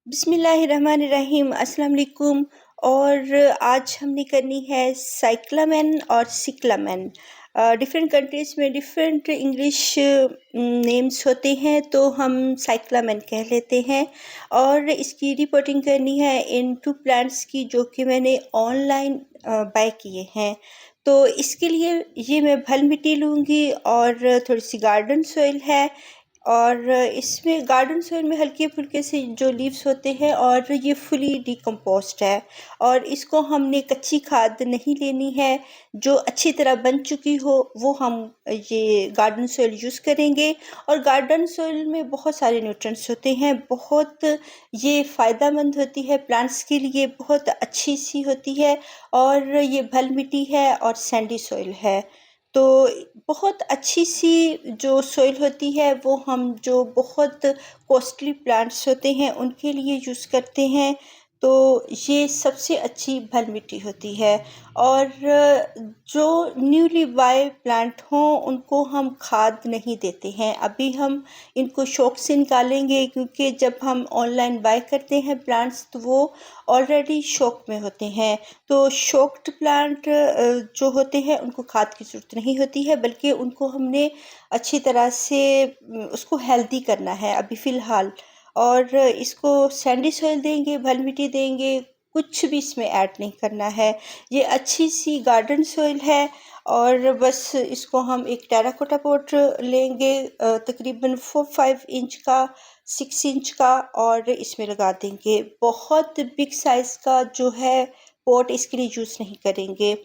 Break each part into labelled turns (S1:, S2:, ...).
S1: बिस्मिल्लाहिर्रहमानिर्रहीम अस्सलाम वालेकुम। और आज हमने करनी है साइक्लामेन और सिक्लामेन। डिफरेंट कंट्रीज़ में डिफरेंट इंग्लिश नेम्स होते हैं, तो हम साइक्लामेन कह लेते हैं। और इसकी रिपोर्टिंग करनी है इन 2 प्लांट्स की, जो कि मैंने ऑनलाइन बाय किए हैं। तो इसके लिए ये मैं भल मिट्टी लूँगी और थोड़ी सी गार्डन सॉइल है, और इसमें गार्डन सॉइल में हल्के-फुल्के से जो लीव्स होते हैं, और ये फुली डिकम्पोज़्ड है। और इसको हमने कच्ची खाद नहीं लेनी है, जो अच्छी तरह बन चुकी हो वो हम ये गार्डन सॉइल यूज़ करेंगे। और गार्डन सॉइल में बहुत सारे न्यूट्रिएंट्स होते हैं, बहुत ये फ़ायदेमंद होती है प्लांट्स के लिए, बहुत अच्छी सी होती है। और ये भल मिट्टी है और सैंडी सॉइल है, तो बहुत अच्छी सी जो सॉइल होती है वो हम जो बहुत कॉस्टली प्लांट्स होते हैं उनके लिए यूज़ करते हैं। तो ये सबसे अच्छी भल मिट्टी होती है। और जो न्यूली बाय प्लांट हों उनको हम खाद नहीं देते हैं। अभी हम इनको शौक से निकालेंगे, क्योंकि जब हम ऑनलाइन बाय करते हैं प्लांट्स तो वो ऑलरेडी शौक में होते हैं। तो शौक्ड प्लांट जो होते हैं उनको खाद की ज़रूरत नहीं होती है, बल्कि उनको हमने अच्छी तरह से उसको हेल्दी करना है अभी फ़िलहाल। और इसको सैंडी सॉइल देंगे, भल मिट्टी देंगे, कुछ भी इसमें ऐड नहीं करना है। ये अच्छी सी गार्डन सॉइल है। और बस इसको हम एक टेराकोटा पॉट लेंगे, तकरीबन 4-5 इंच का, 6 इंच का, और इसमें लगा देंगे। बहुत बिग साइज़ का जो है पॉट इसके लिए यूज़ नहीं करेंगे।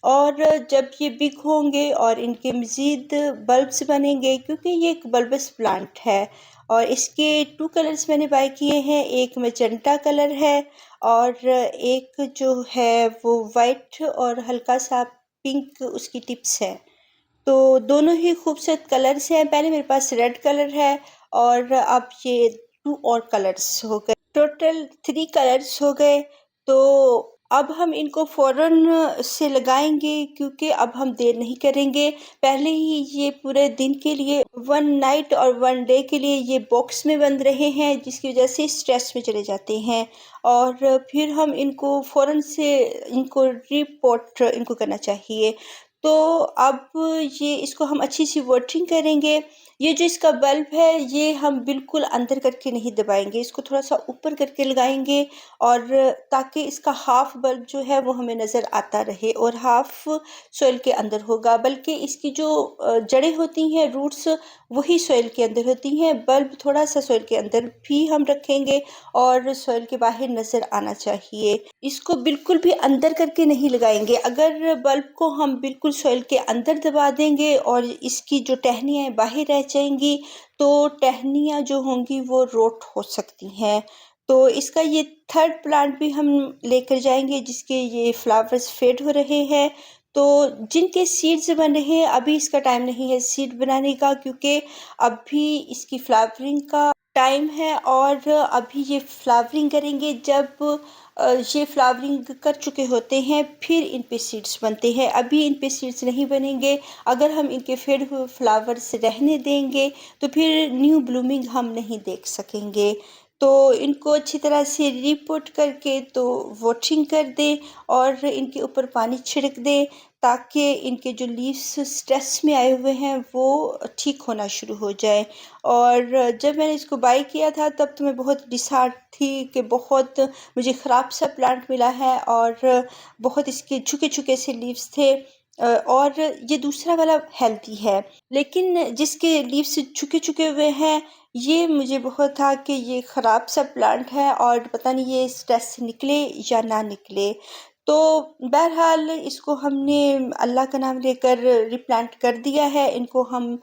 S1: और जब ये बिग होंगे और इनके मज़ीद बल्ब्स बनेंगे, क्योंकि ये एक बल्बस प्लांट है। और इसके 2 कलर्स मैंने बाय किए हैं, एक मैजेंटा कलर है और एक जो है वो वाइट और हल्का सा पिंक उसकी टिप्स है। तो दोनों ही खूबसूरत कलर्स हैं। पहले मेरे पास रेड कलर है, और अब ये 2 और कलर्स हो गए, टोटल 3 कलर्स हो गए। तो अब हम इनको फ़ौरन से लगाएंगे, क्योंकि अब हम देर नहीं करेंगे। पहले ही ये पूरे दिन के लिए 1 नाइट और 1 डे के लिए ये बॉक्स में बंद रहे हैं, जिसकी वजह से स्ट्रेस में चले जाते हैं। और फिर हम इनको फ़ौरन से इनको रीपॉट इनको करना चाहिए। तो अब ये इसको हम अच्छी सी वाटरिंग करेंगे। ये जो इसका बल्ब है ये हम बिल्कुल अंदर करके नहीं दबाएंगे, इसको थोड़ा सा ऊपर करके लगाएंगे, और ताकि इसका हाफ बल्ब जो है वो हमें नज़र आता रहे और हाफ सॉइल के अंदर होगा। बल्कि इसकी जो जड़ें होती हैं, रूट्स, वही सॉइल के अंदर होती हैं। बल्ब थोड़ा सा सॉइल के अंदर भी हम रखेंगे और सॉइल के बाहर नज़र आना चाहिए। इसको बिल्कुल भी अंदर करके नहीं लगाएंगे। अगर बल्ब को हम बिल्कुल सॉइल के अंदर दबा देंगे और इसकी जो टहनियाँ बाहर रह जाएंगी, तो टहनियाँ जो होंगी वो रोट हो सकती हैं। तो इसका ये 3rd प्लांट भी हम लेकर जाएंगे, जिसके ये फ्लावर्स फेड हो रहे हैं। तो जिनके सीड्स बन रहे हैं, अभी इसका टाइम नहीं है सीड बनाने का, क्योंकि अभी इसकी फ्लावरिंग का टाइम है। और अभी ये फ्लावरिंग करेंगे, जब ये फ्लावरिंग कर चुके होते हैं फिर इन पे सीड्स बनते हैं। अभी इन पे सीड्स नहीं बनेंगे। अगर हम इनके फेड हुए फ्लावर्स रहने देंगे तो फिर न्यू ब्लूमिंग हम नहीं देख सकेंगे। तो इनको अच्छी तरह से रिपोर्ट करके तो वाटरिंग कर दें और इनके ऊपर पानी छिड़क दें, ताकि इनके जो लीव्स स्ट्रेस में आए हुए हैं वो ठीक होना शुरू हो जाए। और जब मैंने इसको बाय किया था तब तो मैं बहुत डिसहार्ट थी कि बहुत मुझे ख़राब सा प्लांट मिला है, और बहुत इसके झुके-झुके से लीव्स थे। और ये दूसरा वाला हेल्दी है, लेकिन जिसके लीव्स झुके-झुके हुए हैं, ये मुझे बहुत था कि ये ख़राब सा प्लांट है और पता नहीं ये स्ट्रेस से निकले या ना निकले। तो बहरहाल इसको हमने अल्लाह का नाम लेकर रिप्लांट कर दिया है। इनको हम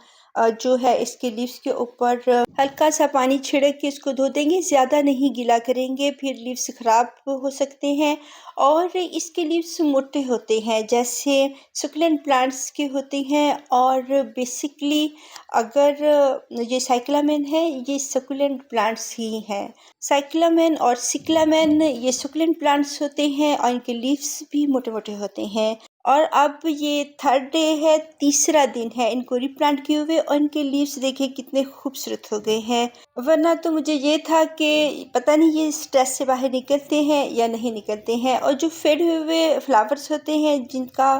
S1: जो है इसके लीव्स के ऊपर हल्का सा पानी छिड़क के इसको धो देंगे, ज़्यादा नहीं गीला करेंगे, फिर लीव्स ख़राब हो सकते हैं। और इसके लीव्स मोटे होते हैं, जैसे सुकुलेंट प्लांट्स के होते हैं। और बेसिकली अगर ये साइक्लामेन है, ये सकुलेंट प्लांट्स ही हैं। साइक्लामेन और सिक्लामेन ये सुकुलेंट प्लांट्स होते हैं, और इनके लीव्स भी मोटे-मोटे होते हैं। और अब ये थर्ड डे है, तीसरा दिन है इनको रिप्लांट किए हुए, और इनके लीव्स देखिए कितने खूबसूरत हो गए हैं। वरना तो मुझे ये था कि पता नहीं ये स्ट्रेस से बाहर निकलते हैं या नहीं निकलते हैं। और जो फेड हुए फ्लावर्स होते हैं जिनका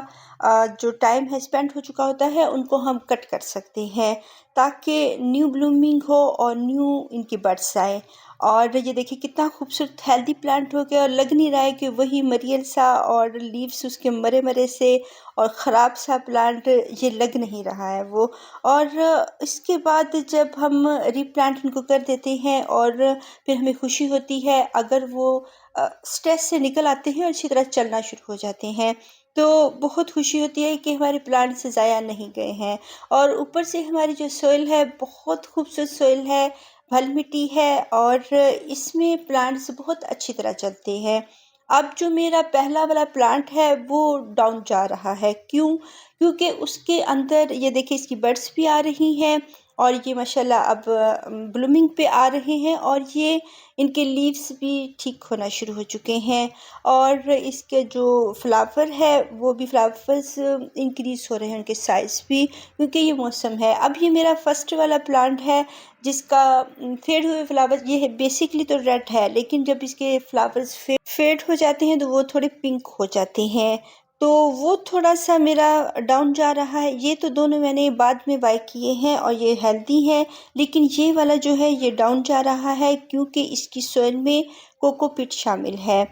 S1: जो टाइम है स्पेंड हो चुका होता है, उनको हम कट कर सकते हैं ताकि न्यू ब्लूमिंग हो और न्यू इनकी बड्स आए। और ये देखिए कितना खूबसूरत हेल्दी प्लांट हो गया, और लग नहीं रहा है कि वही मरियल सा और लीव्स उसके मरे मरे से और ख़राब सा प्लांट, ये लग नहीं रहा है वो। और इसके बाद जब हम रिप्लांट इनको कर देते हैं और फिर हमें खुशी होती है अगर वो स्ट्रेस से निकल आते हैं और अच्छी तरह चलना शुरू हो जाते हैं, तो बहुत खुशी होती है कि हमारे प्लांट्स ज़ाया नहीं गए हैं। और ऊपर से हमारी जो सोइल है बहुत खूबसूरत सोइल है, भल मिट्टी है, और इसमें प्लांट्स बहुत अच्छी तरह चलते हैं। अब जो मेरा पहला वाला प्लांट है वो डाउन जा रहा है, क्यों? क्योंकि उसके अंदर ये देखिए इसकी बड्स भी आ रही हैं, और ये माशाल्लाह अब ब्लूमिंग पे आ रहे हैं, और ये इनके लीव्स भी ठीक होना शुरू हो चुके हैं। और इसके जो फ्लावर है वो भी फ्लावर्स इंक्रीज़ हो रहे हैं, उनके साइज़ भी, क्योंकि ये मौसम है। अब ये मेरा फर्स्ट वाला प्लांट है जिसका फेड हुए फ्लावर्स, ये है बेसिकली तो रेड है, लेकिन जब इसके फ्लावर्स फेड हो जाते हैं तो वो थोड़े पिंक हो जाते हैं, तो वो थोड़ा सा मेरा डाउन जा रहा है। ये तो दोनों मैंने बाद में बाय किए हैं और ये हेल्दी हैं, लेकिन ये वाला जो है ये डाउन जा रहा है क्योंकि इसकी सोइल में कोकोपीट शामिल है।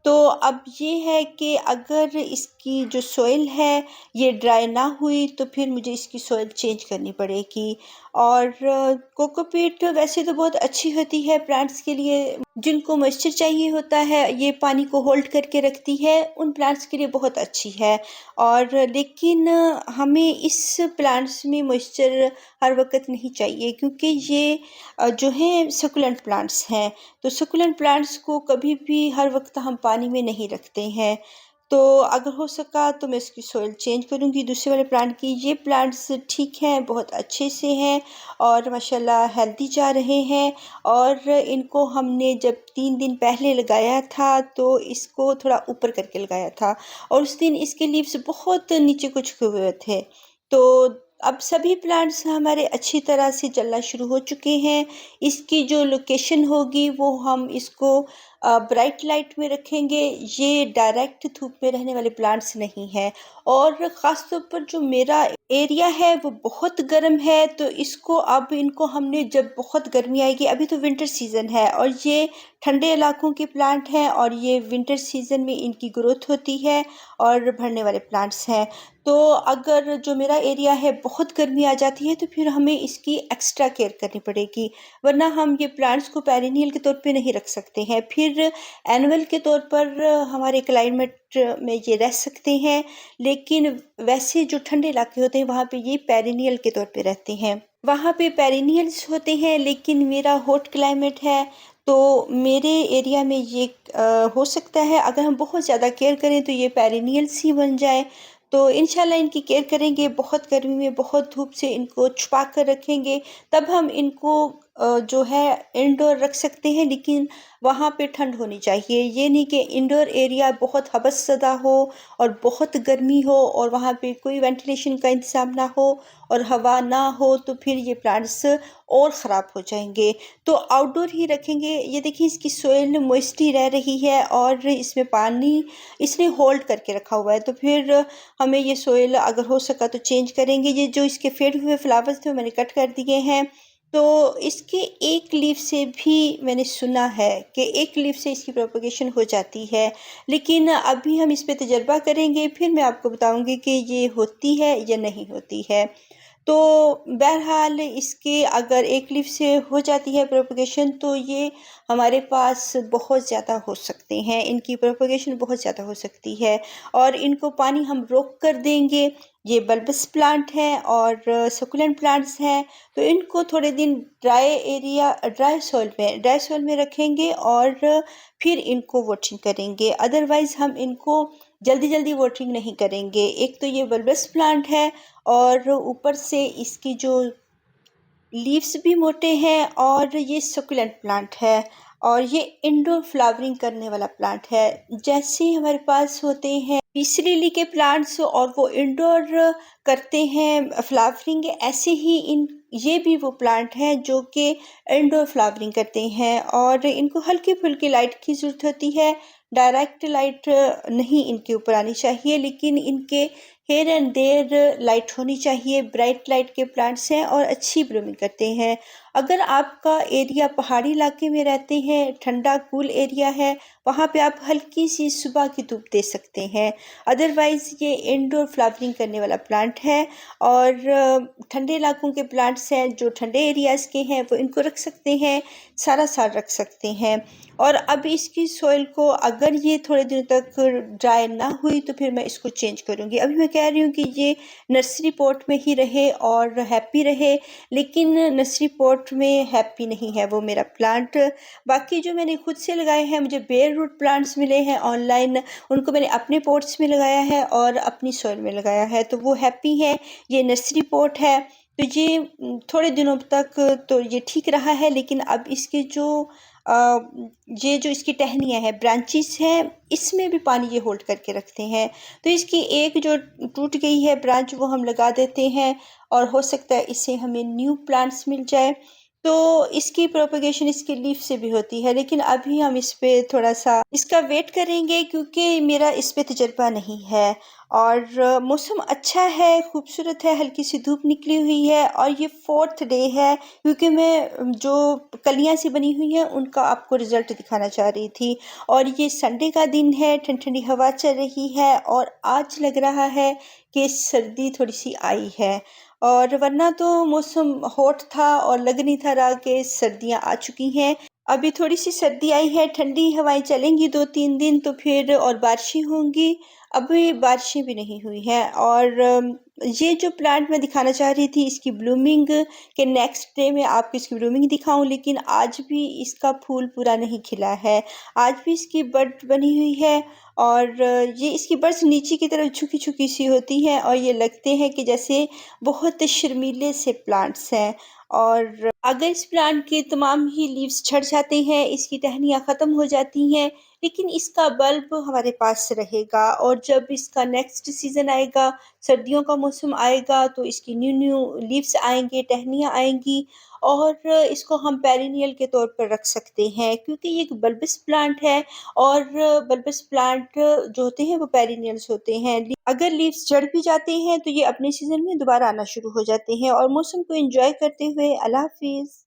S1: तो अब ये है कि अगर इसकी जो सोइल है ये ड्राई ना हुई तो फिर मुझे इसकी सोइल चेंज करनी पड़ेगी। और कोकोपीट वैसे तो बहुत अच्छी होती है प्लांट्स के लिए, जिनको मॉइस्चर चाहिए होता है, ये पानी को होल्ड करके रखती है, उन प्लांट्स के लिए बहुत अच्छी है। और लेकिन हमें इस प्लांट्स में मॉइस्चर हर वक्त नहीं चाहिए, क्योंकि ये जो है सकुलेंट प्लांट्स हैं, तो सकुलेंट प्लांट्स को कभी भी हर वक्त हम पानी में नहीं रखते हैं। तो अगर हो सका तो मैं इसकी सॉइल चेंज करूँगी दूसरे वाले प्लांट की। ये प्लांट्स ठीक हैं, बहुत अच्छे से हैं और माशाल्लाह हेल्दी जा रहे हैं। और इनको हमने जब 3 दिन पहले लगाया था तो इसको थोड़ा ऊपर करके लगाया था, और उस दिन इसके लीव्स बहुत नीचे को झुके हुए थे। तो अब सभी प्लांट्स हमारे अच्छी तरह से चलना शुरू हो चुके हैं। इसकी जो लोकेशन होगी वो हम इसको ब्राइट लाइट में रखेंगे। ये डायरेक्ट धूप में रहने वाले प्लांट्स नहीं हैं। और ख़ास तौर पर जो मेरा एरिया है वो बहुत गर्म है, तो इसको अब इनको हमने जब बहुत गर्मी आएगी, अभी तो विंटर सीज़न है और ये ठंडे इलाकों के प्लांट हैं और ये विंटर सीज़न में इनकी ग्रोथ होती है और बढ़ने वाले प्लांट्स हैं। तो अगर जो मेरा एरिया है बहुत गर्मी आ जाती है तो फिर हमें इसकी एक्स्ट्रा केयर करनी पड़ेगी, वरना हम ये प्लांट्स को पेरिनियल के तौर पे नहीं रख सकते हैं। फिर एनुअल के तौर पर हमारे क्लाइमेट में ये रह सकते हैं, लेकिन वैसे जो ठंडे इलाके होते हैं वहाँ पे ये पेरिनियल के तौर पे रहते हैं। वहाँ पे पेरिनियल्स होते हैं, लेकिन मेरा हॉट क्लाइमेट है तो मेरे एरिया में ये हो सकता है अगर हम बहुत ज़्यादा केयर करें तो ये पेरिनियल्स ही बन जाए। तो इंशाल्लाह इनकी केयर करेंगे, बहुत गर्मी में बहुत धूप से इनको छुपा कर रखेंगे, तब हम इनको जो है इंडोर रख सकते हैं, लेकिन वहाँ पे ठंड होनी चाहिए। ये नहीं कि इंडोर एरिया बहुत हवसज़दा हो और बहुत गर्मी हो और वहाँ पे कोई वेंटिलेशन का इंतज़ाम ना हो और हवा ना हो, तो फिर ये प्लांट्स और ख़राब हो जाएंगे। तो आउटडोर ही रखेंगे। ये देखिए इसकी सोइल मॉइस्टी रह रही है और इसमें पानी इसने होल्ड करके रखा हुआ है, तो फिर हमें ये सोइल अगर हो सका तो चेंज करेंगे। ये जो इसके फेड हुए फ्लावर्स थे वो मैंने कट कर दिए हैं। तो इसके एक लीफ से भी मैंने सुना है कि एक लीफ से इसकी प्रोपगेशन हो जाती है, लेकिन अभी हम इस पे तजर्बा करेंगे, फिर मैं आपको बताऊंगी कि ये होती है या नहीं होती है। तो बहरहाल इसके अगर एक लीफ से हो जाती है प्रोपगेशन तो ये हमारे पास बहुत ज़्यादा हो सकते हैं, इनकी प्रोपगेशन बहुत ज़्यादा हो सकती है और इनको पानी हम रोक कर देंगे। ये बल्बस प्लांट हैं और सकुलेंट प्लांट्स हैं, तो इनको थोड़े दिन ड्राई सॉइल में रखेंगे और फिर इनको वाटरिंग करेंगे। अदरवाइज़ हम इनको जल्दी जल्दी वाटरिंग नहीं करेंगे। एक तो ये बल्बस प्लांट है और ऊपर से इसकी जो लीव्स भी मोटे हैं, और ये सकुलेंट प्लांट है और ये इंडोर फ्लावरिंग करने वाला प्लांट है। जैसे हमारे पास होते हैं पीस लिली के प्लांट्स और वो इंडोर करते हैं फ्लावरिंग, ऐसे ही इन ये भी वो प्लांट हैं जो कि इंडोर फ्लावरिंग करते हैं और इनको हल्की-फुल्की लाइट की ज़रूरत होती है। डायरेक्ट लाइट नहीं इनके ऊपर आनी चाहिए, लेकिन इनके हियर एंड देयर लाइट होनी चाहिए। ब्राइट लाइट के प्लांट्स हैं और अच्छी ब्लूमिंग करते हैं। अगर आपका एरिया पहाड़ी इलाके में रहते हैं, ठंडा कूल एरिया है, वहाँ पे आप हल्की सी सुबह की धूप दे सकते हैं। अदरवाइज़ ये इंडोर फ्लावरिंग करने वाला प्लांट है और ठंडे इलाकों के प्लांट्स हैं जो ठंडे एरियाज़ के हैं वो इनको रख सकते हैं, सारा साल रख सकते हैं। और अब इसकी सॉइल को अगर ये थोड़े दिनों तक ड्राई ना हुई तो फिर मैं इसको चेंज करूँगी। अभी मैं कह रही हूँ कि ये नर्सरी पॉट में ही रहे और हैप्पी रहे, लेकिन नर्सरी पॉट में हैप्पी नहीं है वो मेरा प्लांट। बाकी जो मैंने खुद से लगाए हैं, मुझे बेयर रूट प्लांट्स मिले हैं ऑनलाइन, उनको मैंने अपने पॉट्स में लगाया है और अपनी सॉइल में लगाया है, तो वो हैप्पी है। ये नर्सरी पॉट है, तो ये थोड़े दिनों तक तो ये ठीक रहा है, लेकिन अब इसके जो ये जो इसकी टहनियाँ हैं, ब्रांचेस हैं, इसमें भी पानी ये होल्ड करके रखते हैं। तो इसकी एक जो टूट गई है ब्रांच वो हम लगा देते हैं और हो सकता है इससे हमें न्यू प्लांट्स मिल जाए। तो इसकी प्रोपगेशन इसकी लीफ से भी होती है, लेकिन अभी हम इस पे थोड़ा-सा इसका वेट करेंगे क्योंकि मेरा इस पे तजुर्बा नहीं है। और मौसम अच्छा है, खूबसूरत है, हल्की सी धूप निकली हुई है और ये 4th डे है, क्योंकि मैं जो कलियाँ सी बनी हुई हैं उनका आपको रिज़ल्ट दिखाना चाह रही थी। और ये संडे का दिन है, ठंडी-ठंडी हवा चल रही है और आज लग रहा है कि सर्दी थोड़ी-सी आई है। और वरना तो मौसम हॉट था और लग नहीं था रहा कि सर्दियाँ आ चुकी हैं। अभी थोड़ी-सी सर्दी आई है, ठंडी हवाएँ चलेंगी 2-3 दिन तो फिर और बारिशें होंगी। अभी बारिशें भी नहीं हुई हैं और ये जो प्लांट मैं दिखाना चाह रही थी इसकी ब्लूमिंग के नेक्स्ट डे में आपको इसकी ब्लूमिंग दिखाऊं, लेकिन आज भी इसका फूल पूरा नहीं खिला है। आज भी इसकी बड बनी हुई है और ये इसकी बड्स नीचे की तरफ झुकी-झुकी सी होती हैं और ये लगते हैं कि जैसे बहुत शर्मीले से प्लांट्स हैं। और अगर इस प्लांट के तमाम ही लीव्स झड़ जाते हैं, इसकी टहनियाँ ख़त्म हो जाती हैं, लेकिन इसका बल्ब हमारे पास रहेगा और जब इसका नेक्स्ट सीज़न आएगा, सर्दियों का मौसम आएगा तो इसकी न्यू न्यू लीव्स आएँगे, टहनियाँ आएँगी और इसको हम पेरिनियल के तौर पर रख सकते हैं, क्योंकि ये एक बल्बस प्लांट है और बल्बस प्लांट जो होते हैं वो पेरिनियल्स होते हैं। अगर लीव्स झड़ भी जाते हैं तो ये अपने सीज़न में दोबारा आना शुरू हो जाते हैं। और मौसम को एंजॉय करते हुए अल्लाह हाफ़िज़।